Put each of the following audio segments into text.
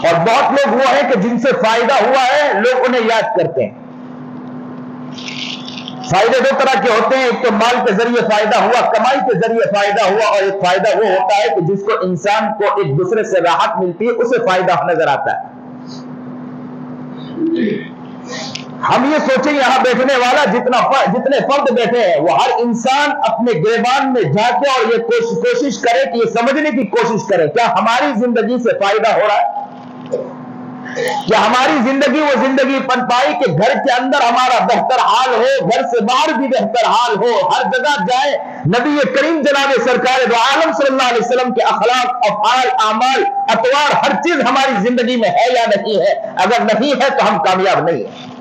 اور بہت لوگ وہ ہیں کہ جن سے فائدہ ہوا ہے لوگ انہیں یاد کرتے ہیں۔ فائدے دو طرح کے ہوتے ہیں، ایک تو مال کے ذریعے فائدہ ہوا، کمائی کے ذریعے فائدہ ہوا، اور ایک فائدہ وہ ہوتا ہے کہ جس کو انسان کو ایک دوسرے سے راحت ملتی ہے، اسے فائدہ نظر آتا ہے۔ ہم یہ سوچیں یہاں بیٹھنے والا جتنے فرد بیٹھے ہیں وہ ہر انسان اپنے گریبان میں جھانکے اور یہ کوشش کرے کہ یہ سمجھنے کی کوشش کرے کیا ہماری زندگی سے فائدہ ہو رہا ہے، کیا ہماری زندگی وہ زندگی پن پائی کہ گھر کے اندر ہمارا بہتر حال ہو، گھر سے باہر بھی بہتر حال ہو، ہر جگہ جائے نبی کریم جناب سرکار دو عالم صلی اللہ علیہ وسلم کے اخلاق، افعال، اعمال، اطوار، ہر چیز ہماری زندگی میں ہے یا نہیں ہے؟ اگر نہیں ہے تو ہم کامیاب نہیں ہیں،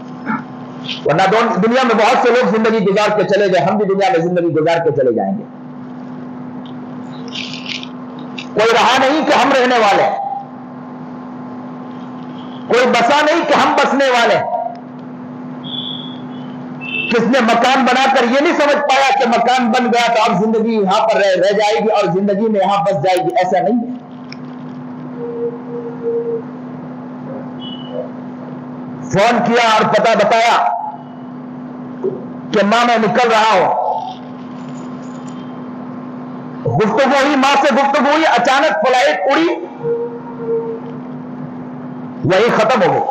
ورنہ دنیا میں بہت سے لوگ زندگی گزار کے چلے گئے، ہم بھی دنیا میں زندگی گزار کے چلے جائیں گے، کوئی رہا نہیں کہ ہم رہنے والے ہیں، کوئی بسا نہیں کہ ہم بسنے والے ہیں۔ کس نے مکان بنا کر یہ نہیں سمجھ پایا کہ مکان بن گیا تو اب زندگی یہاں پر رہ جائے گی اور زندگی میں یہاں بس جائے گی، ایسا نہیں ہے۔ فون کیا اور پتہ بتایا کہ ماں میں نکل رہا ہوں، گفتگو ہوئی، ماں سے گفتگو ہوئی، اچانک فلائٹ اڑی، وہی ختم ہو گئی،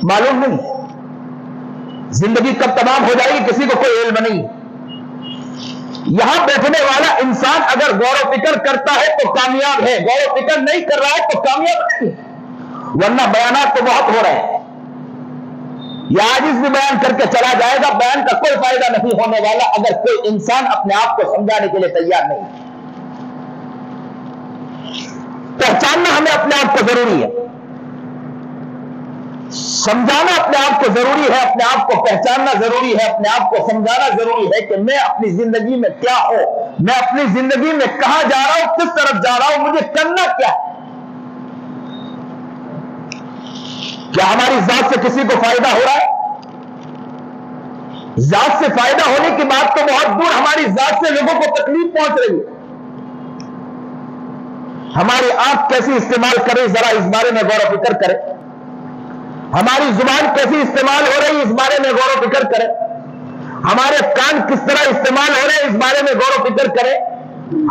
معلوم نہیں زندگی کب تمام ہو جائے گی، کسی کو کوئی علم نہیں۔ یہاں بیٹھنے والا انسان اگر غور و فکر کرتا ہے تو کامیاب ہے، غور و فکر نہیں کر رہا ہے تو کامیاب نہیں ہے، ورنہ بیانات تو بہت ہو رہے ہیں، یہ عاجز بھی بیان کر کے چلا جائے گا، بیان کا کوئی فائدہ نہیں ہونے والا اگر کوئی انسان اپنے آپ کو سمجھانے کے لیے تیار نہیں۔ پہچاننا ہمیں اپنے آپ کو ضروری ہے، سمجھانا اپنے آپ کو ضروری ہے، اپنے آپ کو پہچاننا ضروری ہے، اپنے آپ کو سمجھانا ضروری ہے کہ میں اپنی زندگی میں کیا ہوں، میں اپنی زندگی میں کہاں جا رہا ہوں، کس طرف جا رہا ہوں، مجھے کرنا کیا ہے۔ کیا ہماری ذات سے کسی کو فائدہ ہو رہا ہے؟ ذات سے فائدہ ہونے کی بات تو بہت دور، ہماری ذات سے لوگوں کو تکلیف پہنچ رہی ہے۔ ہماری آنکھ کیسی استعمال کرے ذرا اس بارے میں غور و فکر کرے، ہماری زبان کیسی استعمال ہو رہی اس بارے میں غور و فکر کرے، ہمارے کان کس طرح استعمال ہو رہے ہیں اس بارے میں غور و فکر کرے،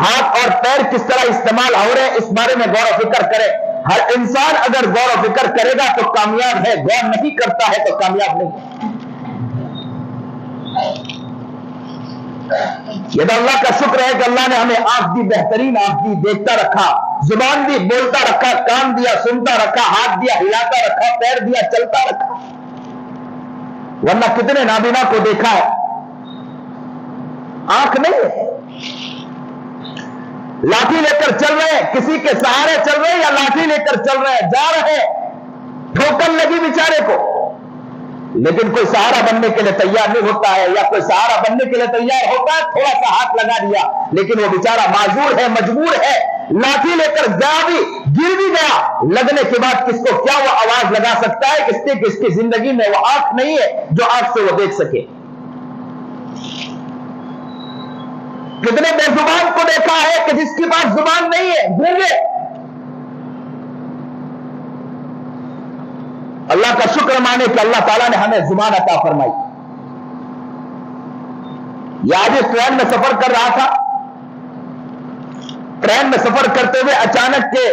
ہاتھ اور پیر کس طرح استعمال ہو رہے ہیں اس بارے میں غور و فکر کرے۔ ہر انسان اگر غور و فکر کرے گا تو کامیاب ہے، غور نہیں کرتا ہے تو کامیاب نہیں۔ یہ تو اللہ کا شکر ہے کہ اللہ نے ہمیں آنکھ دی، بہترین آنکھ دی، دیکھتا رکھا، زبان دی، بولتا رکھا، کان دیا، سنتا رکھا، ہاتھ دیا، ہلاتا رکھا، پیر دیا، چلتا رکھا، ورنہ کتنے نابینا کو دیکھا ہے آنکھ نہیں ہے، لاٹھی لے کر چل رہے ہیں، کسی کے سہارے چل رہے ہیں یا لاٹھی لے کر چل رہے ہیں، جا رہے ہیں، ٹھوکر لگی بیچارے کو، لیکن کوئی سہارا بننے کے لیے تیار نہیں ہوتا ہے، یا کوئی سہارا بننے کے لیے تیار ہوتا ہے تھوڑا سا ہاتھ لگا دیا، لیکن وہ بیچارہ معذور ہے، مجبور ہے، لاٹھی لے کر جا بھی، گر بھی گیا، لگنے کے بعد کس کو کیا وہ آواز لگا سکتا ہے کہ اس کی زندگی میں وہ آنکھ نہیں ہے جو آنکھ سے وہ دیکھ سکے۔ کتنے بے زبان کو دیکھا ہے کہ جس کے پاس زبان نہیں ہے، گونگے۔ اللہ کا شکر مانے کہ اللہ تعالیٰ نے ہمیں زبان عطا فرمائی۔ یہ آج اس ٹرین میں سفر کر رہا تھا، ٹرین میں سفر کرتے ہوئے اچانک کے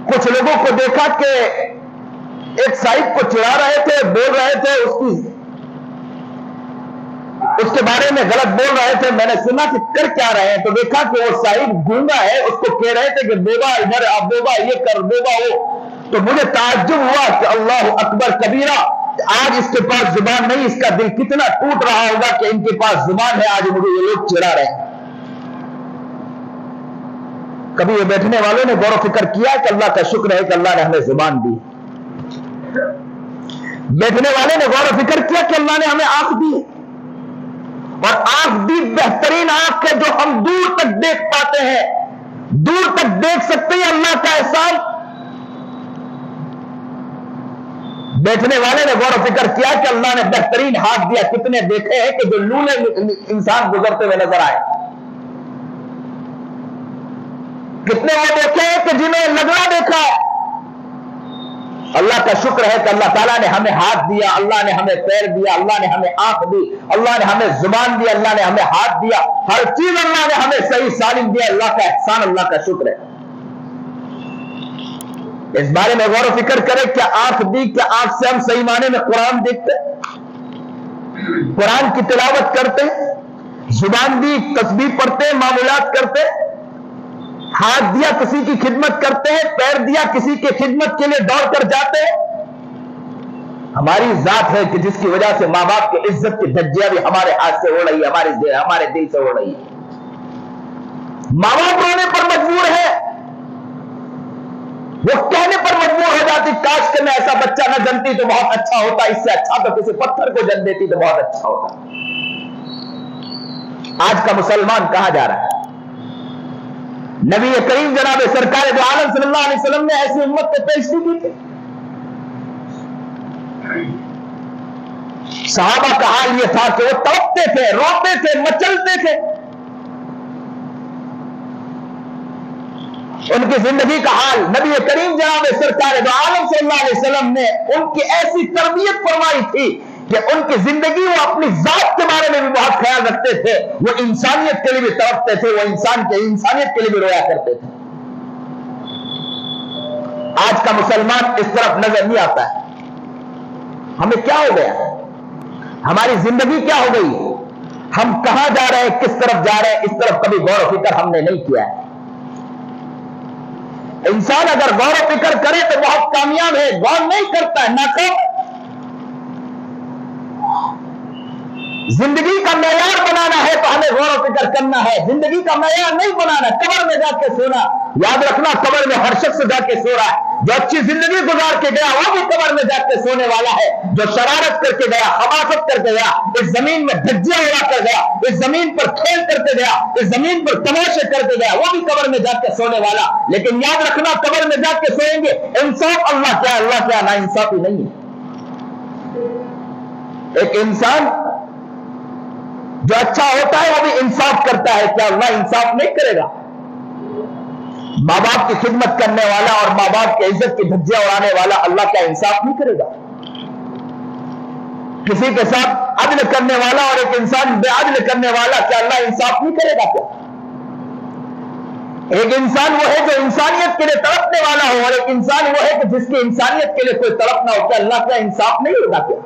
کچھ لوگوں کو دیکھا کہ ایک صاحب کو چڑھا رہے تھے، بول رہے تھے اس کے بارے میں غلط بول رہے تھے۔ میں نے سنا کہ کر کیا رہے ہیں، تو دیکھا کہ وہ صاحب گونگا ہے، اس کو کہہ رہے تھے کہ بیوہ ادھر آ، بیوہ یہ کر، بیوہ وہ۔ تو مجھے تعجب ہوا کہ اللہ اکبر کبیرہ، آج اس کے پاس زبان نہیں، اس کا دل کتنا ٹوٹ رہا ہوگا کہ ان کے پاس زبان ہے، آج مجھے یہ لوگ چڑھا رہے ہیں۔ کبھی یہ بیٹھنے والوں نے غور و فکر کیا کہ اللہ کا شکر ہے کہ اللہ نے ہمیں زبان دی؟ بیٹھنے والے نے غور و فکر کیا کہ اللہ نے ہمیں آنکھ دی، اور آنکھ بھی بہترین آنکھ ہے جو ہم دور تک دیکھ پاتے ہیں، دور تک دیکھ سکتے ہیں، اللہ کا احسان۔ بیٹھنے والے نے غور و فکر کیا کہ اللہ نے بہترین ہاتھ دیا، کتنے دیکھے ہیں کہ جو لولے انسان گزرتے ہوئے نظر آئے۔ کتنے وہ دیکھے کہ جنہیں لگڑا دیکھا ہے؟ اللہ کا شکر ہے کہ اللہ تعالیٰ نے ہمیں ہاتھ دیا، اللہ نے ہمیں پیر دیا، اللہ نے ہمیں آنکھ دی، اللہ نے ہمیں زبان دی، اللہ نے ہمیں ہاتھ دیا، ہر چیز اللہ نے ہمیں صحیح سالم دیا۔ اللہ کا احسان، اللہ کا شکر ہے۔ اس بارے میں غور و فکر کریں، کیا آنکھ دی، کیا آنکھ سے ہم صحیح معنی میں قرآن دیکھتے، قرآن کی تلاوت کرتے، زبان دی تسبیح پڑھتے، معمولات کرتے، ہاتھ دیا کسی کی خدمت کرتے ہیں، پیر دیا کسی کی خدمت کے لیے دوڑ کر جاتے ہیں۔ ہماری ذات ہے کہ جس کی وجہ سے ماں باپ کی عزت کی دھجیاں بھی ہمارے ہاتھ سے ہو رہی ہے، ہمارے دل سے ہو رہی ہے۔ ماں باپ رونے پر مجبور ہے، وہ کہنے پر مجبور ہو جاتی، کاش کہ میں ایسا بچہ نہ جنتی تو بہت اچھا ہوتا، اس سے اچھا تو کسی پتھر کو جن دیتی تو بہت اچھا ہوتا۔ آج کا مسلمان کہاں جا رہا ہے؟ نبی کریم جناب سرکار دو عالم صلی اللہ علیہ وسلم نے ایسی امت کو پیشگی کی تھی۔ صحابہ کا حال یہ تھا کہ وہ تڑپتے تھے، روتے تھے، مچلتے تھے۔ ان کی زندگی کا حال نبی کریم جناب سرکار دو عالم صلی اللہ علیہ وسلم نے ان کی ایسی تربیت فرمائی تھی کہ ان کی زندگی، وہ اپنی ذات کے بارے میں بھی بہت خیال رکھتے تھے، وہ انسانیت کے لیے بھی تڑپتے تھے، وہ انسانیت کے لیے بھی رویا کرتے تھے۔ آج کا مسلمان اس طرف نظر نہیں آتا ہے۔ ہمیں کیا ہو گیا؟ ہماری زندگی کیا ہو گئی؟ ہم کہاں جا رہے ہیں، کس طرف جا رہے ہیں، اس طرف کبھی غور و فکر ہم نے نہیں کیا ہے۔ انسان اگر غور و فکر کرے تو بہت کامیاب ہے، غور نہیں کرتا ہے ناکام۔ زندگی کا معیار بنانا ہے تو ہمیں غور و فکر کرنا ہے، زندگی کا معیار نہیں بنانا۔ قبر میں جا کے سونا، یاد رکھنا قبر میں ہر شخص جا کے سو رہا ہے۔ جو اچھی زندگی گزار کے گیا وہ بھی قبر میں جا کے سونے والا ہے، جو شرارت کر کے گیا، حماقت کر کے گیا، اس زمین میں دھجیاں اڑا کر گیا، اس زمین پر کھیل کر کے گیا، اس زمین پر تماشے کر کے گیا، وہ بھی قبر میں جا کے سونے والا۔ لیکن یاد رکھنا قبر میں جا کے سوئیں گے، انصاف اللہ کیا، اللہ کیا، نا انصافی نہیں ہے۔ ایک انسان جو اچھا ہوتا ہے وہ بھی انصاف کرتا ہے، کیا اللہ انصاف نہیں کرے گا؟ ماں باپ کی خدمت کرنے والا اور ماں باپ کی عزت کی دھجیاں اڑانے والا اللہ کیا انصاف نہیں کرے گا؟ کسی کے ساتھ عدل کرنے والا اور ایک انسان بے عدل کرنے والا، کیا اللہ انصاف نہیں کرے گا؟ کیا ایک انسان وہ ہے جو انسانیت کے لیے تڑپنے والا ہو، اور ایک انسان وہ ہے کہ جس کی انسانیت کے لیے کوئی تڑپ نہ ہو، کیا اللہ کیا انصاف نہیں ہوگا؟ کیا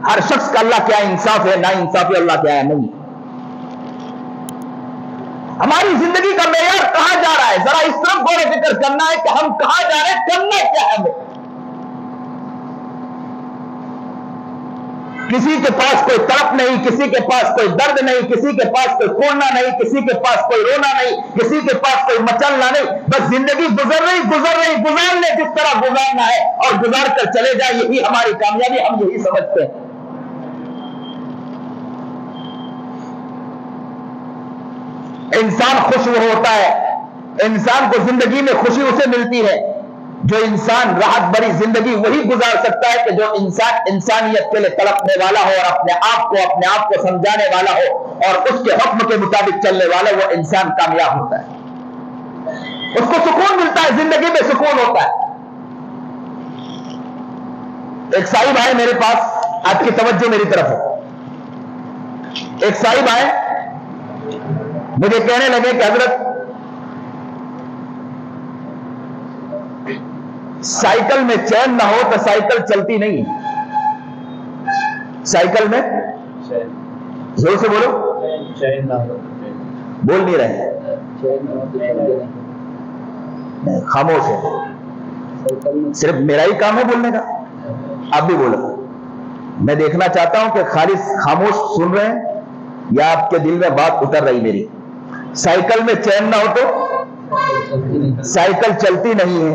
ہر شخص کا اللہ کیا انصاف ہے، نا انصافی اللہ کیا ہے نہیں۔ ہماری زندگی کا معیار کہاں جا رہا ہے؟ ذرا اس طرف غور و فکر کرنا ہے کہ ہم کہاں جا رہے ہیں، کرنا کیا ہے ہمیں۔ کسی کے پاس کوئی تڑپ نہیں، کسی کے پاس کوئی درد نہیں، کسی کے پاس کوئی کوڑنا نہیں، کسی کے پاس کوئی رونا نہیں، کسی کے پاس کوئی مچلنا نہیں، بس زندگی گزر رہی گزار لے جس طرح گزارنا ہے اور گزار کر چلے جائے، یہی ہماری کامیابی، ہم یہی سمجھتے ہیں۔ انسان خوش وہ ہوتا ہے، انسان کو زندگی میں خوشی اسے ملتی ہے جو انسان راحت بھری زندگی وہی گزار سکتا ہے کہ جو انسان انسانیت کے لیے تڑپنے والا ہو اور اپنے آپ کو سمجھانے والا ہو اور اس کے حکم کے مطابق چلنے والا، وہ انسان کامیاب ہوتا ہے، اس کو سکون ملتا ہے، زندگی میں سکون ہوتا ہے۔ ایک صاحب آئے میرے پاس، آپ کی توجہ میری طرف ہو۔ ایک صاحب آئے مجھے کہنے لگے کہ حضرت سائیکل میں چین نہ ہو تو سائیکل چلتی نہیں۔ سائیکل میں زور سے بولو، بول نہیں رہے، خاموش ہے، صرف میرا ہی کام ہے بولنے کا، آپ بھی بولو۔ میں دیکھنا چاہتا ہوں کہ خالص خاموش سن رہے ہیں یا آپ کے دل میں بات اتر رہی میری۔ سائیکل میں چین نہ ہو تو سائیکل چلتی نہیں ہے۔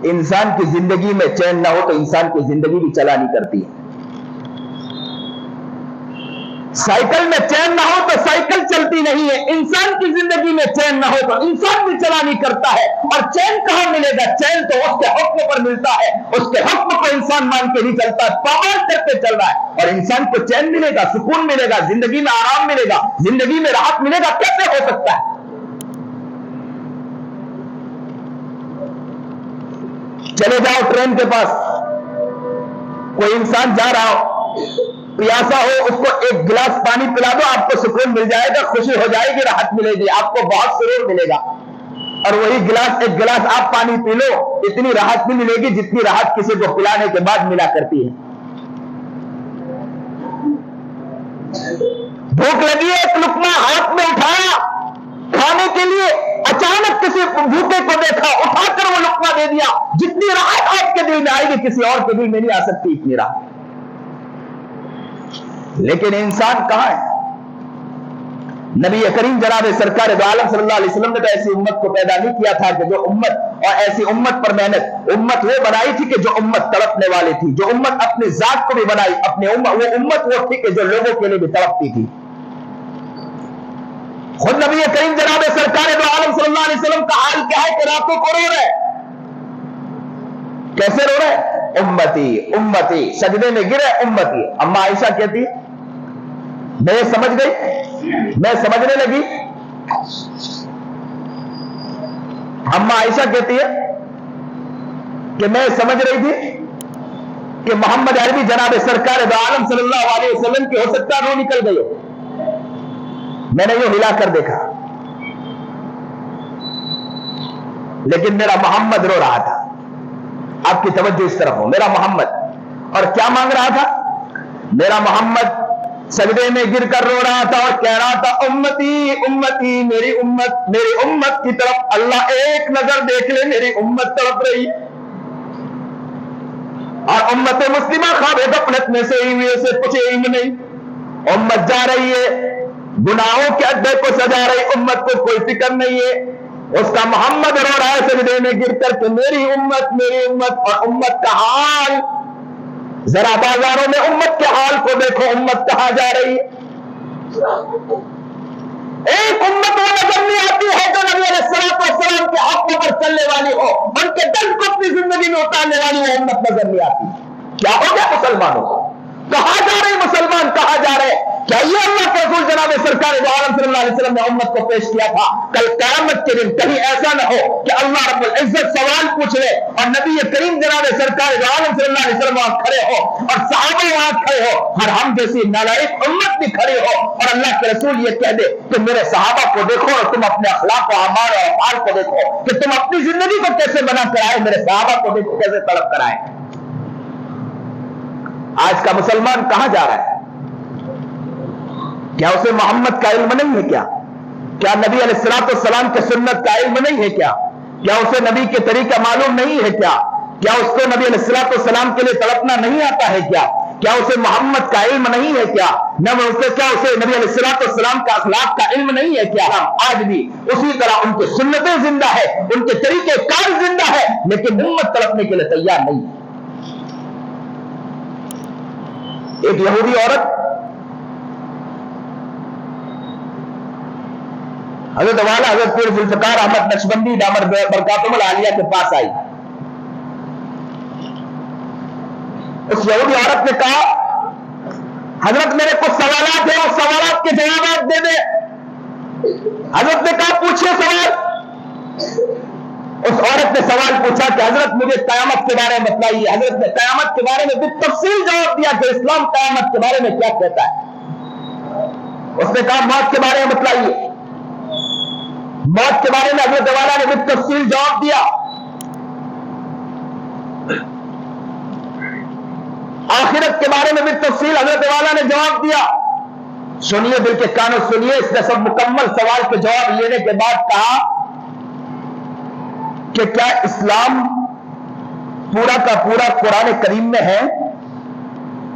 انسان کی زندگی میں چین نہ ہو تو انسان کی زندگی بھی چلا نہیں کرتی ہے۔ سائیکل میں چین نہ ہو تو سائیکل چلتی نہیں ہے، انسان کی زندگی میں چین نہ ہو تو انسان بھی چلا نہیں کرتا ہے۔ اور چین کہاں ملے گا, چین تو اس کے حکم پر ملتا ہے, اس کے حکم کو انسان مان کے نہیں چلتا, پامال کرتے چل رہا ہے. اور انسان کو چین ملے گا, سکون ملے گا, زندگی میں آرام ملے گا, زندگی میں راحت ملے گا, کیسے ہو سکتا ہے؟ چلے جاؤ ٹرین کے پاس, کوئی انسان جا رہا ہو, پیاسا ہو, اس کو ایک گلاس پانی پلا دو, آپ کو سکون مل جائے گا, خوشی ہو جائے گی, راحت ملے گی, آپ کو بہت سرور ملے گا. اور وہی گلاس, ایک گلاس آپ پانی پی لو, اتنی راحت نہیں ملے گی جتنی راحت کسی کو پلانے کے بعد ملا کرتی ہے. بھوک لگی ہے, ایک لقمہ ہاتھ میں اٹھایا کھانے کے لیے, اچانک کسی بھوکے کو دیکھا, اٹھا کر وہ لقمہ دے دیا, جتنی راحت آپ کے دل میں آئے گی کسی اور کے دل میں نہیں آ سکتی اتنی راحت. لیکن انسان کہاں ہے؟ نبی کریم جناب سرکار دو عالم صلی اللہ علیہ وسلم نے تو ایسی امت کو پیدا نہیں کیا تھا کہ جو امت, اور ایسی امت پر محنت, امت وہ بنائی تھی کہ جو امت تڑپنے والی تھی, جو امت اپنی ذات کو بھی بنائی, اپنے وہ امت وہ تھی کہ جو لوگوں کے لیے بھی تڑپتی تھی. خود نبی کریم جناب سرکار دو عالم صلی اللہ علیہ وسلم کا حال کیا ہے کہ راتوں کو رو رہے. کیسے رو رہے؟ امتی امتی, سجدے میں گرے امتی. اما عائشہ کہتی ہے, میں سمجھ گئی, میں سمجھنے لگی. اما عائشہ کہتی ہے کہ میں سمجھ رہی تھی کہ محمد عربی جناب سرکار دو عالم صلی اللہ علیہ وسلم کی ہو سکتا روح نکل گئی ہو. میں نے یہ ہلا کر دیکھا, لیکن میرا محمد رو رہا تھا. آپ کی توجہ اس طرف ہو, میرا محمد, اور کیا مانگ رہا تھا؟ میرا محمد سجدے میں گر کر رو رہا تھا اور کہہ رہا تھا امتی امتی, میری امت, میری امت کی طرف اللہ ایک نظر دیکھ لے, میری امت تڑپ رہی. اور امت مسلمہ خواب غفلت میں سے ہی ہوئی, اسے کچھ علم نہیں. امت جا رہی ہے, گناہوں کے اڈے کو سجا رہی, امت کو کوئی فکر نہیں ہے. اس کا محمد رو رہا ہے سجدے میں گر کر کہ میری امت, میری امت. اور امت کا حال, ذرا بازاروں میں امت کے حال کو دیکھو, امت کہاں جا رہی ہے. ایک امت وہ نظر نہیں آتی ہے جو نبی علیہ السلام کے حق پر چلنے والی ہو, ان کے درد کو اپنی زندگی میں اتارنے والی وہ امت نظر نہیں آتی. کیا ہو گیا مسلمانوں کو؟ کہاں جا رہے مسلمان, کہاں جا رہے؟ کیا یہ اللہ کے رسول جناب سرکار دو عالم صلی اللہ علیہ وسلم نے امت کو پیش کیا تھا؟ کل قیامت کے دن کہیں ایسا نہ ہو کہ اللہ رب العزت سوال پوچھ لے اور نبی کریم جناب سرکار دو عالم صلی اللہ علیہ وسلم وہاں کھڑے ہو اور صحابہ وہاں کھڑے ہو اور ہم جیسی نالائق امت بھی کھڑی ہو, اور اللہ کے رسول یہ کہہ دے کہ میرے صحابہ کو دیکھو اور تم اپنے اخلاق و اعمال اور افعال کو دیکھو کہ تم اپنی زندگی کو کیسے بنا کر آئے, میرے صحابہ کو دیکھو کیسے تڑپ کر آئے. آج کا مسلمان کہاں جا رہا ہے؟ کیا اسے محمد کا علم نہیں ہے کیا؟ کیا نبی علیہ الصلوۃ والسلام کے سنت کا علم نہیں ہے کیا؟ کیا اسے نبی کے طریقہ معلوم نہیں ہے کیا؟ کیا اس کو نبی علیہ الصلوۃ والسلام کے لیے تڑپنا نہیں آتا ہے کیا؟ کیا اسے محمد کا علم نہیں ہے کیا؟ کیا اسے نبی علیہ الصلوۃ والسلام کا اخلاق کا علم نہیں ہے کیا؟ آج بھی اسی طرح ان کی سنتیں زندہ ہے, ان کے طریقے کار زندہ ہے, لیکن امت تڑپنے کے لیے تیار نہیں. ایک یہودی عورت حضرت والا حضرت پیر ذوالفقار احمد نقشبندی دامت برکاتہم العالیہ کے پاس آئی. اس یہودی عورت نے کہا, حضرت میرے کچھ سوالات ہیں, اور سوالات کے جوابات دے دے. حضرت نے کہا پوچھئے سوال. اس عورت نے سوال پوچھا کہ حضرت مجھے قیامت کے بارے میں بتلائیے. حضرت نے قیامت کے بارے میں بالتفصیل جواب دیا کہ اسلام قیامت کے بارے میں کیا کہتا ہے. اس نے کہا موت کے بارے میں بتلائیے. موت کے بارے میں حضرت والا نے بالتفصیل جواب دیا. آخرت کے بارے میں بالتفصیل حضرت والا نے جواب دیا. سنیے, دل کے کانوں سنیے. اس نے سب مکمل سوال کے جواب لینے کے بعد کہا کہ کیا اسلام پورا کا پورا قرآن کریم میں ہے؟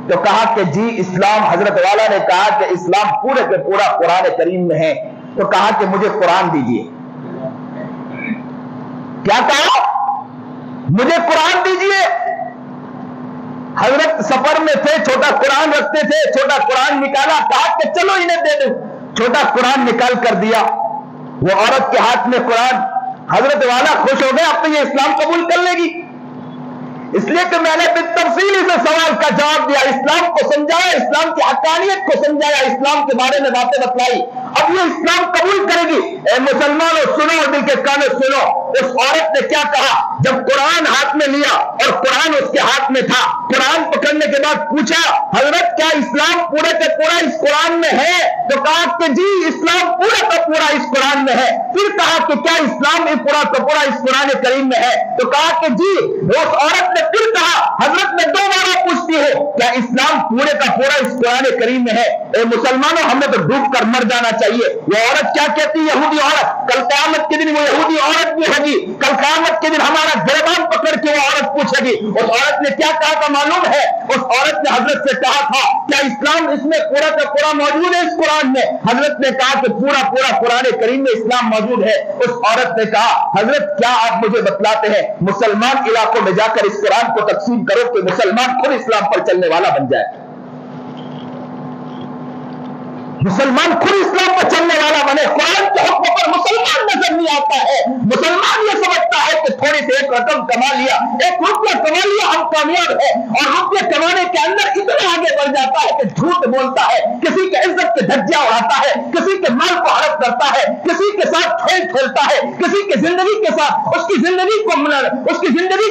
تو کہا کہ جی اسلام. حضرت والا نے کہا کہ اسلام پورے کے پورا قرآن کریم میں ہے. تو کہا کہ مجھے قرآن دیجیے. کیا کہا؟ مجھے قرآن دیجیے. حضرت سفر میں تھے, چھوٹا قرآن رکھتے تھے, چھوٹا قرآن نکالا, کہا کہ چلو انہیں دے دو. چھوٹا قرآن نکال کر دیا. وہ عورت کے ہاتھ میں قرآن, حضرت والا خوش ہو گئے، اب تو یہ اسلام قبول کر لے گی، اس لیے کہ میں نے بالتفصیل اسے سوال کا جواب دیا، اسلام کو سمجھایا، اسلام کی حقانیت کو سمجھایا، اسلام کے بارے میں باتیں بتلائی، اب یہ اسلام قبول کرے گی۔ اے مسلمانوں سنو اور دل کے کانوں سنو، اس عورت نے کیا کہا جب قرآن ہاتھ میں لیا اور قرآن اس کے ہاتھ میں تھا، قرآن پکڑنے کے بعد پوچھا حضرت کیا اسلام پورا کا پورا اس قرآن میں ہے؟ تو کہا کہ جی اسلام پورا کا پورا اس قرآن میں ہے۔ پھر کہا کہ کیا اسلام پورا کا پورا اس قرآن کریم میں ہے؟ تو کہا کہ جی۔ اس عورت نے پھر کہا حضرت میں دوبارہ پوچھتی ہوں کیا اسلام پورے کا پورا اس قرآن کریم میں ہے؟ اے مسلمانوں ہمیں تو ڈوب کر مر جانا چاہیے۔ وہ عورت کیا کہتی ہے؟ یہودی عورت، کل قیامت کے دن وہ یہودی عورت بھی ہوگی، کل قیامت کے دن ہمارا گریبان پکڑ کے وہ عورت پوچھے گی۔ اس عورت نے کیا کہا تھا معلوم ہے؟ اس عورت نے حضرت سے کہا تھا کیا اسلام اس میں پورا کا پورا موجود ہے اس قرآن میں؟ حضرت نے کہا کہ پورا پورا قرآن کریم میں اسلام موجود ہے۔ اس عورت نے کہا حضرت کیا آپ مجھے بتلاتے ہیں مسلمان علاقوں میں جا کر اس قرآن کو تقسیم کرو کہ مسلمان خود اسلام پر چلنے والا بن جائے، مسلمان خود اسلام پر چلنے والا بنے۔ قرآن کے حکم پر مسلمان نظر نہیں آتا ہے، مسلمان یہ سمجھتا ہے کہ تھوڑی سی ایک رقم کما لیا، ایک روپیہ کما لیا ہم کامیاب ہے، اور روپیہ کمانے کے اندر اتنا آگے بڑھ جاتا ہے کہ جھوٹ بولتا ہے، کسی کے عزت کے دھجیاں اڑاتا ہے، کسی کے مال کو ہڑپ کرتا ہے، کسی کے ساتھ کھیل کھیلتا ہے، کسی کی زندگی کے ساتھ اس کی زندگی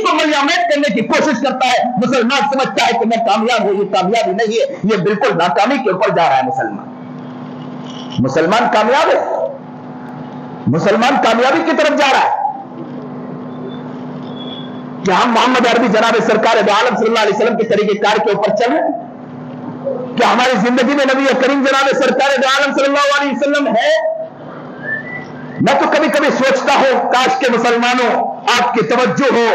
کو ملیامت کرنے کی کوشش کرتا ہے۔ مسلمان سمجھتا ہے کہ میں کامیاب ہوں، یہ کامیابی نہیں ہے، یہ بالکل ناکامی کے اوپر جا رہا ہے۔ مسلمان کامیاب ہے، مسلمان کامیابی کی طرف جا رہا ہے کہ ہم محمد عربی جناب سرکار دو عالم صلی اللہ علیہ وسلم کے طریقہ کار کے اوپر چل رہے ہیں؟ کیا ہماری زندگی میں نبی کریم جناب سرکار دو عالم صلی اللہ علیہ وسلم ہے؟ میں تو کبھی کبھی سوچتا ہوں کاش کے مسلمانوں آپ کی توجہ ہو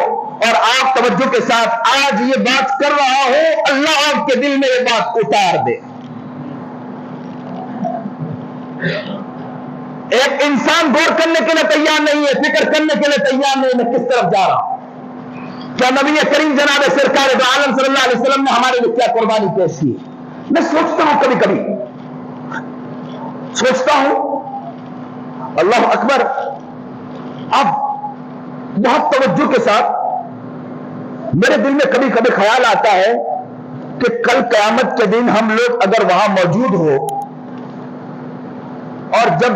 اور آپ توجہ کے ساتھ آج یہ بات کر رہا ہو، اللہ آپ کے دل میں یہ بات اتار دے۔ ایک انسان غور کرنے کے لیے تیار نہیں ہے، فکر کرنے کے لیے تیار نہیں ہے میں کس طرف جا رہا ہوں۔ کیا نبی کریم جناب سرکار دو عالم صلی اللہ علیہ وسلم نے ہمارے لیے کیا قربانی پیش کی؟ میں سوچتا ہوں، کبھی کبھی سوچتا ہوں اللہ اکبر۔ اب بہت توجہ کے ساتھ میرے دل میں کبھی کبھی خیال آتا ہے کہ کل قیامت کے دن ہم لوگ اگر وہاں موجود ہو اور جب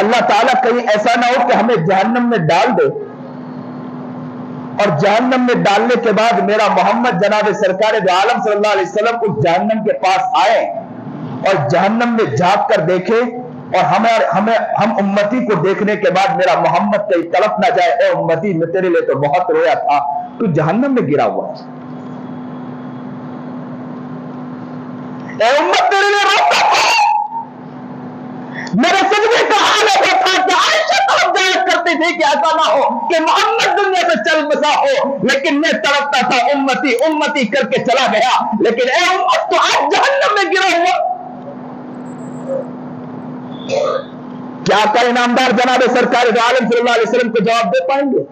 اللہ تعالیٰ کہیں ایسا نہ ہو کہ ہمیں جہنم میں ڈال دے، اور جہنم میں ڈالنے کے بعد میرا محمد جناب سرکار دو عالم صلی اللہ علیہ وسلم اس جہنم کے پاس آئے اور جہنم میں جھانک کر دیکھے، اور ہم امتی کو دیکھنے کے بعد میرا محمد کہیں تڑپ نہ جائے، اے امتی میں تیرے لیے تو بہت رویا تھا، تو جہنم میں گرا ہوا، اے امت تیرے لیے روتا تھا، میرے سجدے کا حال ایسا تھا کہ عائشہ طرف جایا کرتی تھی کہ ایسا نہ ہو کہ محمد دنیا سے چل بسا ہو، لیکن میں تڑپتا تھا امتی امتی کر کے چلا گیا، لیکن اے امت تو آج جہنم میں گرا ہوا۔ کیا آقا انعامدار جناب سرکار دو عالم صلی اللہ علیہ وسلم کو جواب دے پائیں گے؟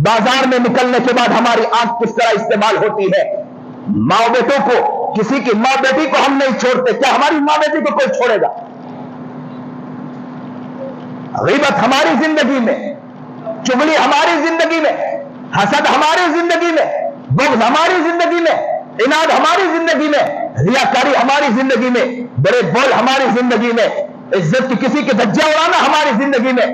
بازار میں نکلنے کے بعد ہماری آنکھ کس طرح استعمال ہوتی ہے، ماں بیٹوں کو، کسی کی ماں بیٹی کو ہم نہیں چھوڑتے، کیا ہماری ماں بیٹی کو کوئی چھوڑے گا؟ غیبت ہماری زندگی میں، چغلی ہماری زندگی میں، حسد ہماری زندگی میں، بغض ہماری زندگی میں، عناد ہماری زندگی میں، ریاکاری ہماری زندگی میں، بڑے بول ہماری زندگی میں، عزت کی کسی کے دھجیاں اڑانا ہماری زندگی میں،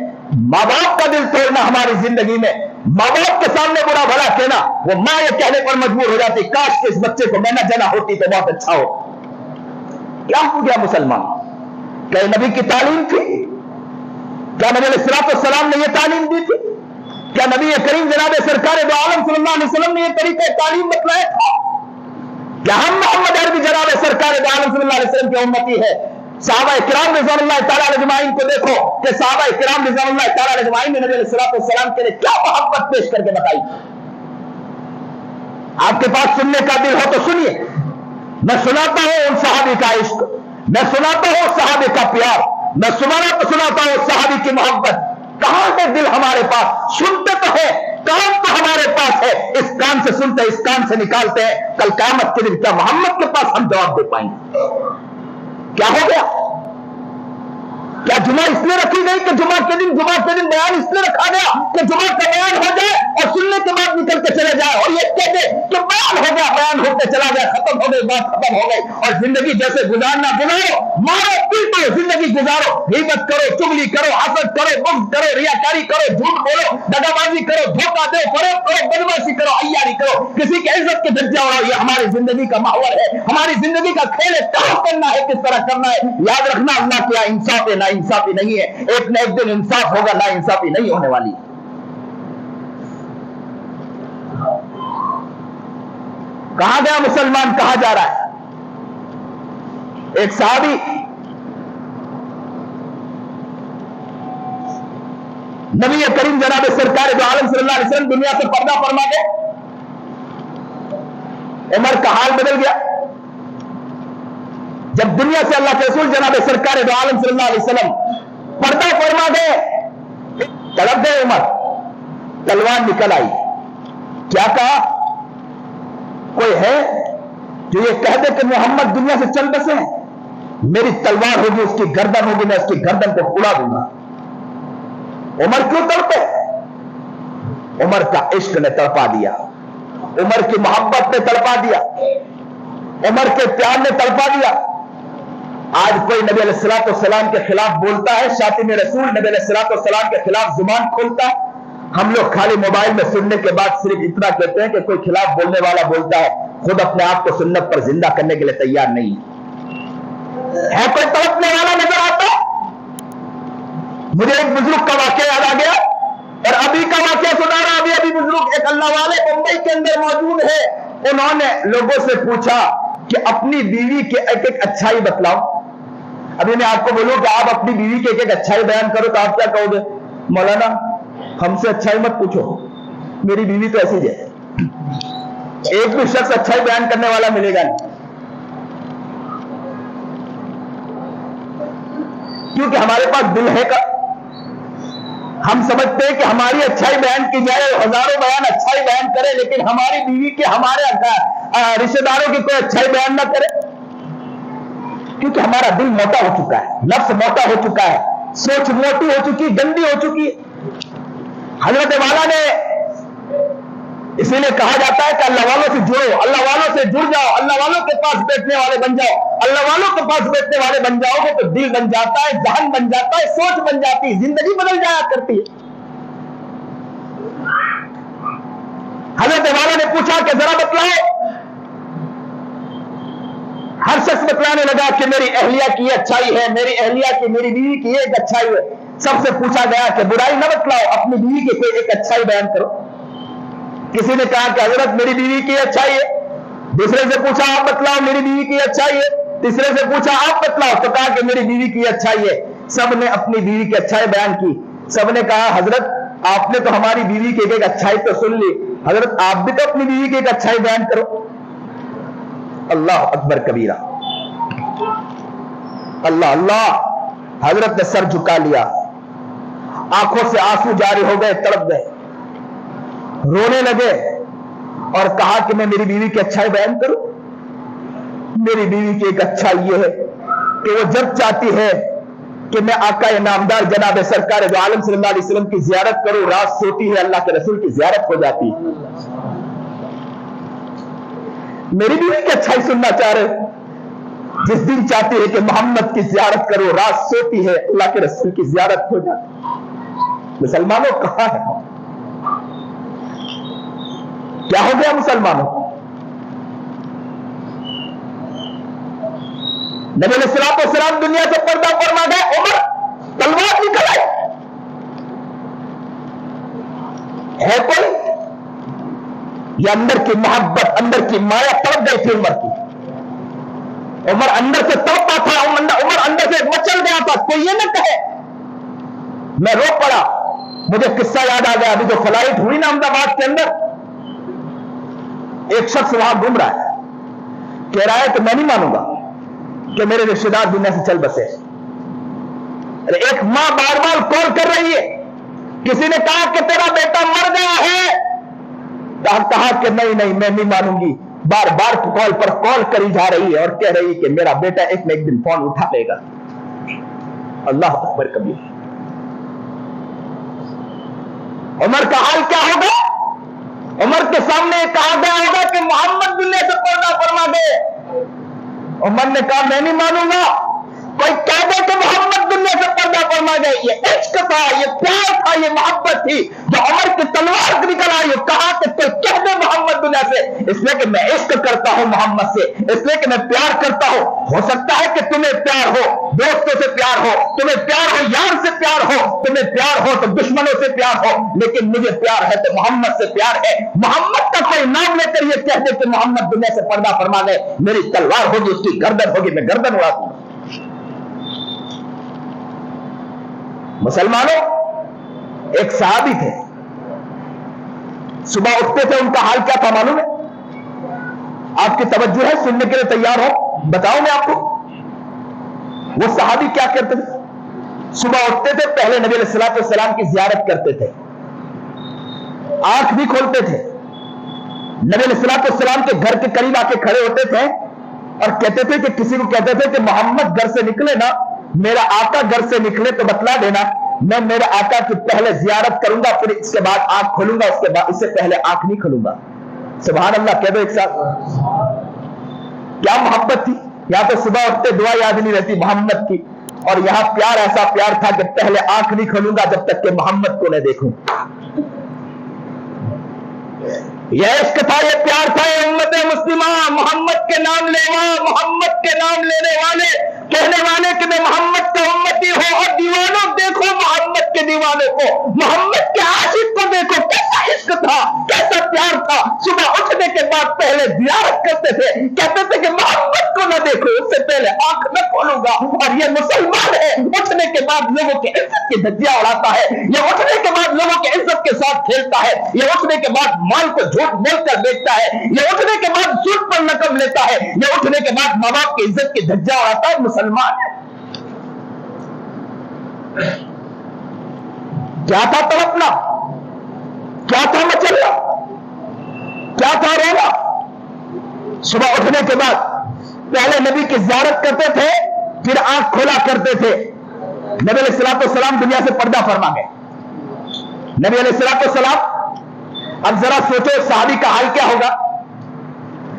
ماں باپ کا دل توڑنا ہماری زندگی میں، ماں باپ کے سامنے برا بھلا کہنا، وہ ماں یہ کہنے پر مجبور ہو جاتی کاش کہ اس بچے کو میں نہ جنا ہوتی تو بہت اچھا ہو۔ کیا ہو گیا مسلمان؟ کیا نبی کی تعلیم تھی؟ کیا نبی علیہ السلام نے یہ تعلیم دی تھی؟ کیا نبی کریم جناب سرکار دو عالم صلی اللہ علیہ وسلم نے یہ طریقہ تعلیم بتلایا تھا؟ کیا ہم محمد عربی جناب سرکار دو عالم صلی اللہ علیہ وسلم کی امتی ہے؟ صحابہ کرام رضوان اللہ تعالیٰ علیہ اجمعین کو دیکھو کہ صحابہ کرام رضوان اللہ تعالیٰ علیہ اجمعین نے نبی علیہ السلام کے لیے کیا محبت پیش کر کے بتائی۔ آپ کے پاس سننے کا دل ہو تو سنیے، میں سناتا ہوں ان صحابی کا عشق، میں سناتا ہوں صحابی کا پیار، میں سناتا ہوں صحابی کی محبت۔ کہاں ہے دل ہمارے پاس؟ سنتے تو ہے، کان تو ہمارے پاس ہے، اس کان سے سنتے اس کان سے نکالتے ہیں، کل قیامت کے دن کیا محمد کے پاس ہم جواب دے پائیں گے؟ کیا ہو گیا؟ کیا جمعہ اس لیے رکھی گئی کہ جمعہ کے دن بیان اس لیے رکھا گیا کہ جمعہ کا بیان ہو جائے اور سننے کے بعد نکل کے چلے جائے اور یہ کہہ دے کہ بیان ہو گیا، بیان ہو کے چلا گیا، ختم ہو گئی، بات ختم ہو گئی، اور زندگی جیسے گزارنا گزارو، مارو پیٹو، زندگی گزارو، غیبت کرو، چغلی کرو، حسد کرو، بغض کرو، ریاکاری کرو، جھوٹ بولو، دغابازی کرو، دھوکہ دو، فریب کرو، بدمعاشی کرو، عیاری کرو، کسی کی عزت کے دھجے اڑاؤ، یہ ہماری زندگی کا محور ہے، ہماری زندگی کا کھیل ہے، کہاں کرنا ہے، کس طرح کرنا ہے۔ یاد رکھنا اللہ کیا انصاف ہے، نا انصافی نہیں ہے، ایک نہ ایک دن انصاف ہوگا، نا انصافی نہیں ہونے والی۔ کہاں گیا مسلمان، کہاں جا رہا ہے؟ ایک صحابی نبی کریم جناب سرکار دو عالم صلی اللہ علیہ وسلم دنیا سے پردہ فرما گئے، عمر کا حال بدل گیا۔ جب دنیا سے اللہ کے رسول جناب سرکار دو عالم صلی اللہ علیہ وسلم پردہ فرما گئے، تڑپ گئے عمر، تلوار نکل آئی، کیا کہا؟ کوئی ہے جو یہ کہہ دے کہ محمد دنیا سے چل بسے ہیں، میری تلوار ہوگی، اس کی گردن ہوگی، میں اس کی گردن کو اڑا دوں گا۔ عمر کیوں تڑپے؟ عمر کا عشق نے تڑپا دیا، عمر کی محبت نے تڑپا دیا، عمر کے پیار نے تڑپا دیا۔ آج کوئی نبی علیہ الصلوۃ والسلام کے خلاف بولتا ہے، شاتم رسول نبی علیہ الصلوۃ والسلام کے خلاف زبان کھولتا ہے، ہم لوگ خالی موبائل میں سننے کے بعد صرف اتنا کہتے ہیں کہ کوئی خلاف بولنے والا بولتا ہے، خود اپنے آپ کو سنت پر زندہ کرنے کے لیے تیار نہیں ہے۔ کوئی تڑپنے والا نظر آتا؟ مجھے ایک بزرگ کا واقعہ یاد آ گیا، اور ابھی کا واقعہ سنا رہا، ابھی بزرگ ایک اللہ والے بمبئی کے اندر موجود ہے، انہوں نے لوگوں سے پوچھا کہ اپنی بیوی کے ایک ایک اچھائی بتلاؤ۔ ابھی میں آپ کو بولوں کہ آپ اپنی بیوی کے ایک ایک اچھائی بیان کرو تو آپ کیا کہو گے؟ مولانا ہم سے اچھائی مت پوچھو، میری بیوی تو ایسی ہے۔ ایک بھی شخص اچھائی بیان کرنے والا ملے گا نہیں، کیونکہ ہمارے پاس دل ہے کا، ہم سمجھتے ہیں کہ ہماری اچھائی بیان کی جائے، ہزاروں بیان اچھائی بیان کرے، لیکن ہماری بیوی کے، ہمارے رشتہ داروں کی کوئی اچھائی بیان نہ کرے، کیونکہ ہمارا دل موٹا ہو چکا ہے، نفس موٹا ہو چکا ہے، سوچ موٹی ہو چکی، گندی ہو چکی ہے۔ حضرت والا نے اسی لیے کہا جاتا ہے کہ اللہ والوں سے جڑو، اللہ والوں سے جڑ جاؤ، اللہ والوں کے پاس بیٹھنے والے بن جاؤ، اللہ والوں کے پاس بیٹھنے والے بن جاؤ گے تو دل بن جاتا ہے، ذہن بن جاتا ہے، سوچ بن جاتی ہے، زندگی بدل جایا کرتی ہے۔ حضرت والا نے پوچھا کہ ذرا بتلاؤ، ہر شخص بتلانے لگا کہ میری اہلیہ کی یہ اچھائی ہے، میری اہلیہ کی، میری بیوی کی یہ ایک اچھائی ہے۔ سب سے پوچھا گیا کہ برائی نہ بتلاؤ، اپنی بیوی کی کوئی ایک اچھائی بیان کرو۔ کسی نے کہا کہ حضرت میری بیوی کی اچھائی ہے، دوسرے سے پوچھا آپ بتلاؤ میری بیوی کی اچھائی ہے، تیسرے سے پوچھا آپ بتلاؤ، تو کہا کہ میری بیوی کی اچھائی ہے۔ سب نے اپنی بیوی کی اچھائی بیان کی، سب نے کہا حضرت آپ نے تو ہماری بیوی کی ایک اچھائی تو سن لی، حضرت آپ بھی تو اپنی بیوی کی ایک اچھائی بیان کرو۔ اللہ اکبر کبیرہ، اللہ اللہ۔ حضرت نے سر جھکا لیا، آنکھوں سے آنسو جاری ہو گئے، تڑپ گئے، رونے لگے اور کہا کہ میں میری بیوی کی اچھائی بیان کروں؟ میری بیوی کی ایک اچھائی یہ ہے کہ وہ جب چاہتی ہے کہ میں آقا نامدار جناب سرکار دو عالم صلی اللہ علیہ وسلم کی زیارت کروں، رات سوتی ہے، اللہ کے رسول کی زیارت ہو جاتی ہے۔ میری بیوی کی اچھائی سننا چاہ رہے، جس دن چاہتی ہے کہ محمد کی زیارت کرو، رات سوتی ہے، اللہ کے رسول کی زیارت ہو جاتی۔ مسلمانوں کہاں ہے؟ کیا ہو گیا مسلمانوں؟ نبی علیہ الصلوۃ والسلام دنیا سے پردہ فرما گئے، عمر تلوار نکل آئی، ہے کوئی؟ یہ اندر کی محبت، اندر کی مایا تڑپ گئی تھی عمر کی، عمر اندر سے تڑپا تھا، عمر اندر سے مچل گیا تھا۔ کوئی یہ نہ کہے، میں رو پڑا، مجھے قصہ یاد آ گیا، ابھی جو فلائٹ ہوئی نا احمد آباد کے اندر، ایک شخص وہاں گھوم رہا ہے، کہہ رہا ہے کہ میں نہیں مانوں گا کہ میرے رشتے دار دنیا سے چل بسے۔ ایک ماں بار بار کال کر رہی ہے، کسی نے کہا کہ تیرا بیٹا مر گیا ہے، کہا کہ نہیں میں نہیں مانوں گی، بار بار کال پر کال کری جا رہی ہے اور کہہ رہی ہے کہ میرا بیٹا ایک نہ ایک دن فون اٹھا لے گا۔ اللہ اکبر کبیر. عمر کا حال کیا ہوگا؟ عمر کے سامنے کہا گیا ہوگا کہ محمد دنیا سے پردہ فرما گئے. عمر نے کہا میں نہیں مانوں گا. کوئی کہہ دے کہ محمد دنیا سے پردہ فرما گئے. یہ عشق تھا, یہ پیار تھا, یہ محبت تھی جو عمر کی تلوار نکل آئی. کہا کہ کوئی کہہ دے محمد دنیا سے, اس لیے کہ میں عشق کرتا ہوں محمد سے, اس لیے کہ میں پیار کرتا ہوں. ہو سکتا ہے کہ تمہیں پیار ہو, دوستوں سے پیار ہو, تمہیں پیار ہو یار سے پیار ہو, تمہیں پیار ہو تو دشمنوں سے پیار ہو, لیکن مجھے پیار ہے تو محمد سے پیار ہے. محمد کا کوئی نام لے کر یہ کہہ دے کہ محمد دنیا سے پردہ فرما گئے, میری تلوار ہوگی, اس کی گردن ہوگی, میں گردن اڑا دوں گا. مسلمانوں, ایک صحابی تھے, صبح اٹھتے تھے, ان کا حال کیا تھا معلوم ہے؟ آپ کی توجہ ہے, سننے کے لیے تیار ہو؟ بتاؤں میں آپ کو. وہ صحابی کیا کرتے تھے؟ صبح اٹھتے تھے, پہلے نبی علیہ الصلوۃ والسلام کی زیارت کرتے تھے, آنکھ بھی کھولتے تھے, نبی علیہ الصلوۃ والسلام کے گھر کے قریب آ کے کھڑے ہوتے تھے اور کہتے تھے کہ کسی کو کہتے تھے کہ محمد گھر سے نکلے نا, میرا آقا گھر سے نکلے تو بتلا دینا, میں میرے آقا کی پہلے زیارت کروں گا, پھر اس کے بعد آنکھ کھولوں گا, اس کے بعد اس سے پہلے آنکھ نہیں کھولوں گا. سبحان اللہ کہہ دو ایک ساتھ. کیا محبت تھی. یہاں تو صبح اٹھتے دعا یاد نہیں رہتی محمد کی, اور یہاں پیار ایسا پیار تھا کہ پہلے آنکھ نہیں کھولوں گا جب تک کہ محمد کو نہ دیکھوں. یہ عشق تھا, یہ پیار تھا. امت مسلمہ, محمد کے نام لیوا, محمد کے نام لینے والے, کہنے والے کہ میں محمد کا امتی ہوں, اور دیوانوں دیکھو محمد کے دیوانے کو, محمد کے عاشق کو دیکھو, کیسا عشق تھا, کیسا پیار تھا. صبح اٹھنے کے بعد پہلے زیارت کرتے تھے, کہتے تھے کہ محمد کو نہ دیکھو, اس سے پہلے آنکھ نہ کھولوں گا. اور یہ مسلمان ہے, اٹھنے کے بعد لوگوں کی عزت کی دھجیاں اڑاتا ہے, یہ اٹھنے کے بعد لوگوں کی عزت کے ساتھ کھیلتا ہے, یہ اٹھنے کے بعد مال کو جھوٹ بول کر بیچتا ہے, یہ اٹھنے کے بعد سود پر نقب لیتا ہے, یہ اٹھنے کے بعد ماں باپ کی عزت کی دھجیاں اڑاتا ہے. مسلمان ہے. کیا تھا تڑپنا, کیا تھا مچلنا, کیا تھا رونا. صبح اٹھنے کے بعد پہلے نبی کی زیارت کرتے تھے, پھر آنکھ کھولا کرتے تھے. نبی علیہ الصلوۃ والسلام دنیا سے پردہ فرما گئے. نبی علیہ الصلوۃ والسلام, اب ذرا سوچو صحابی کا حال کیا ہوگا,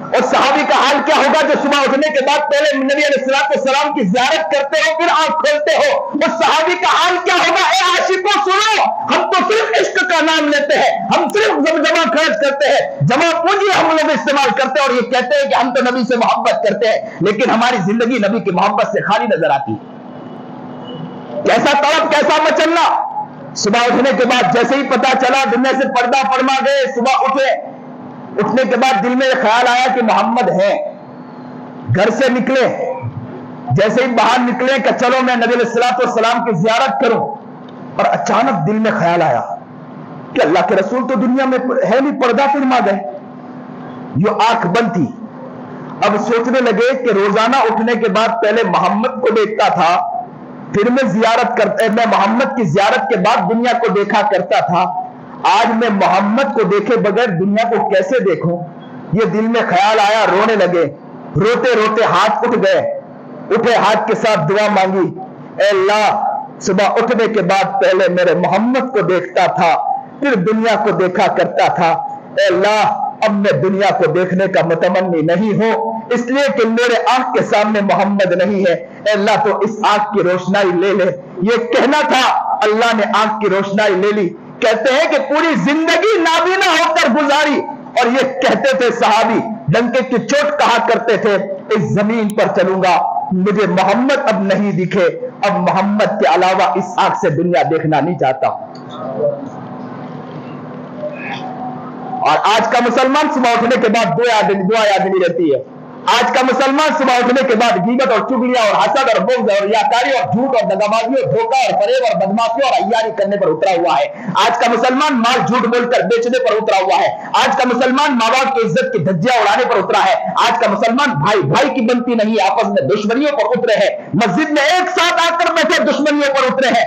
اور صحابی کا حال کیا ہوگا جو صبح اٹھنے کے بعد پہلے نبی علیہ الصلوۃ والسلام کی زیارت کرتے ہو, پھر آنکھ کھولتے ہو. اس صحابی کا حال کیا ہوگا؟ اے عاشقوں سنو, ہم تو صرف عشق کا نام لیتے ہیں, ہم صرف جمع خرچ کرتے ہیں, جمع پونجی ہم لوگ استعمال کرتے ہیں, اور یہ کہتے ہیں کہ ہم تو نبی سے محبت کرتے ہیں, لیکن ہماری زندگی نبی کی محبت سے خالی نظر آتی ہے. کیسا تڑپ, کیسا مچلنا. صبح اٹھنے کے بعد جیسے ہی پتا چلا دنیا سے پردہ فرما گئے, صبح اٹھے, اٹھنے کے بعد دل میں خیال آیا کہ محمد ہے, گھر سے نکلے, جیسے ہی باہر نکلے کہ چلو میں نبی علیہ الصلوۃ والسلام کی زیارت کروں, اور اچانک دل میں خیال آیا کہ اللہ کے رسول تو دنیا میں ہے نہیں, پردہ فرما گئے. یہ آنکھ بند تھی. اب سوچنے لگے کہ روزانہ اٹھنے کے بعد پہلے محمد کو دیکھتا تھا, پھر میں محمد کی زیارت کے بعد دنیا کو دیکھا کرتا تھا, آج میں محمد کو دیکھے بغیر دنیا کو کیسے دیکھوں. یہ دل میں خیال آیا, رونے لگے. روتے روتے ہاتھ اٹھ گئے, اٹھے ہاتھ کے ساتھ دعا مانگی, اے اللہ صبح اٹھنے کے بعد پہلے میرے محمد کو دیکھتا تھا, پھر دنیا کو دیکھا کرتا تھا, اے اللہ اب میں دنیا کو دیکھنے کا متمنی نہیں ہوں, اس لیے کہ میرے آنکھ کے سامنے محمد نہیں ہے. اے اللہ تو اس آنکھ کی روشنائی لے لے. یہ کہنا تھا, اللہ نے آنکھ کی روشنائی لے لی. کہتے ہیں کہ پوری زندگی نابینا ہو کر گزاری, اور یہ کہتے تھے صحابی, ڈنکے کی چوٹ کہا کرتے تھے, اس زمین پر چلوں گا, مجھے محمد اب نہیں دکھے, اب محمد کے علاوہ اس آنکھ سے دنیا دیکھنا نہیں چاہتا. اور آج کا مسلمان صبح اٹھنے کے بعد دعا یاد نہیں رہتی ہے. آج کا مسلمان صبح اٹھنے کے بعد غیبت اور چغلیاں اور حسد اور بغض اور ریاکاری اور جھوٹ اور دغابازی اور دھوکہ اور فریب اور بدماشی اور عیاری کرنے پر اترا ہوا ہے. آج کا مسلمان مال جھوٹ بول کر بیچنے پر اترا ہوا ہے. آج کا مسلمان ماں باپ کی عزت کی دھجیاں اڑانے پر اترا ہے. آج کا مسلمان بھائی بھائی کی بنتی نہیں, آپس میں دشمنیوں پر اترے ہیں. مسجد میں ایک ساتھ آ کر بیٹھے دشمنیوں پر اترے ہیں.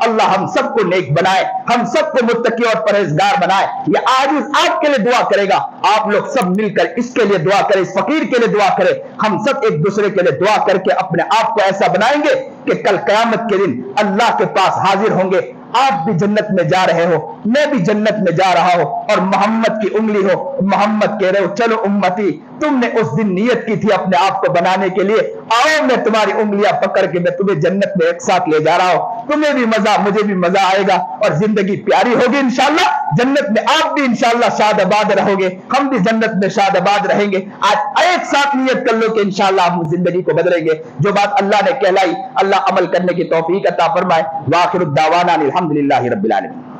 اللہ ہم سب کو نیک بنائے، ہم سب کو متقی اور پرہیزگار بنائے۔ یہ عاجز آپ کے لیے دعا کرے گا، آپ لوگ سب مل کر اس کے لیے دعا کریں، اس فقیر کے لیے دعا کریں۔ ہم سب ایک دوسرے کے لیے دعا کر کے اپنے آپ کو ایسا بنائیں گے کہ کل قیامت کے دن اللہ کے پاس حاضر ہوں گے۔ آپ بھی جنت میں جا رہے ہو، میں بھی جنت میں جا رہا ہوں، اور محمد کی انگلی ہو، محمد کہہ رہے ہو چلو امتی، تم نے اس دن نیت کی تھی اپنے آپ کو بنانے کے لیے، آؤ میں تمہاری انگلیاں پکڑ کے میں تمہیں جنت میں ایک ساتھ لے جا رہا ہوں، تمہیں بھی مزہ مجھے بھی مزہ آئے گا، اور زندگی پیاری ہوگی انشاءاللہ۔ جنت میں آپ بھی انشاءاللہ شاد آباد رہو گے، ہم بھی جنت میں شاد آباد رہیں گے۔ آج ایک ساتھ نیت کر لو کہ انشاءاللہ ہم زندگی کو بدلیں گے۔ جو بات اللہ نے کہلائی، اللہ عمل کرنے کی توفیق عطا فرمائے۔ وآخر الدعوانا الحمدللہ رب العالمین۔